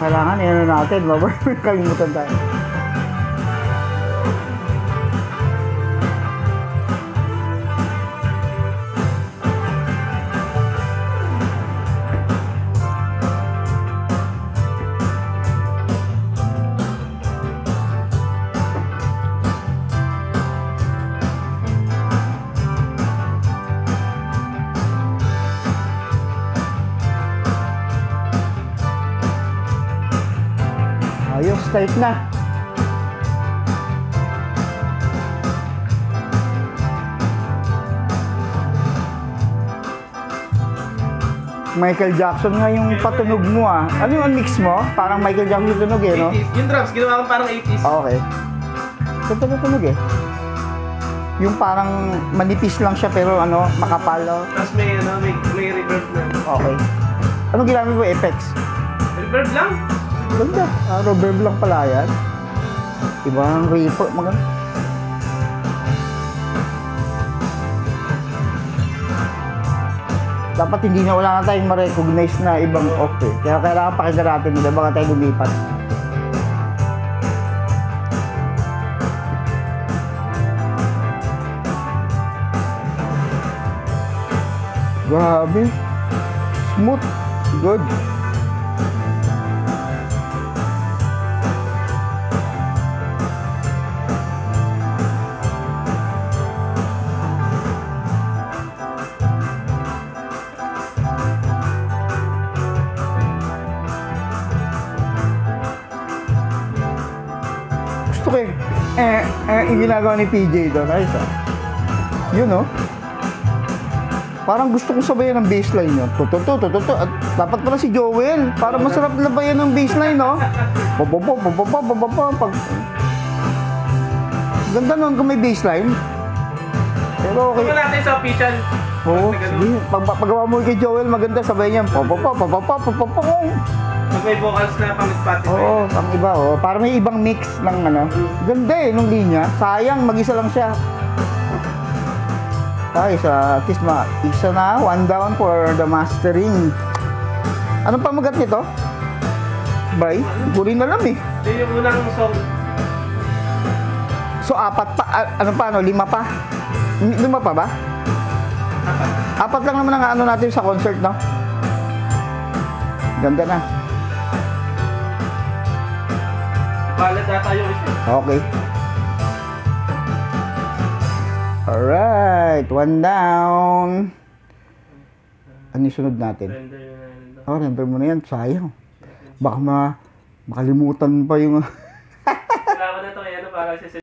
Kailangan ano natin, kalimutan tayo. Ayos, tight na. Michael Jackson nga yung patunog mo ah. Ano yung mix mo? Parang Michael Jackson yung tunog eh, no? 80s. Yung drums, ginawa ko parang 80s. Okay. Ito tunog eh. Yung parang manipis lang siya pero ano, makapal. Oh. Tapos may, ano, may reverb na. Okay. Anong ginamit mo? Effects? Reverb lang? Ganda. Reverb lang pala yan. Ibang reverb. Maganda. Dapat hindi na wala na tayong ma-recognize na ibang off eh. Kaya kailangan pakinggan natin nila baka tayo lumipat. Grabe. Smooth. Good. Gusto ko yung ginagawa ni PJ doon. Ayos ah. Yun oh. Parang gusto kong sabayan ng baseline yun. Tututu. At dapat pala si Joel. Para masarap labayan ng baseline, no? Ganda nun kung may baseline. Pero okay. Ito natin sa official. Oo. Sige. Pagawa mo kay Joel, maganda sabayan niya. Pag may vocals na pang Spotify. Oo, pang iba. Oh. Para may ibang mix ng ano. Ganda eh, nung linya. Sayang, mag-isa lang siya. Ay, at least isa na, one down for the mastering. Anong pamagat nito? Bay? Puri na lang eh. Ito yung unang song. So, apat pa, ano pa, ano, lima pa? Lima pa ba? Apat lang naman ang ano natin sa concert, no? Ganda na. Ballad ata yung isa. Okay. Alright, one down. Ano yung sunod natin? Render yun na yun. Oh, render mo na yan. Sayang. Baka makalimutan pa yung... Kailangan na ito kaya ano para sa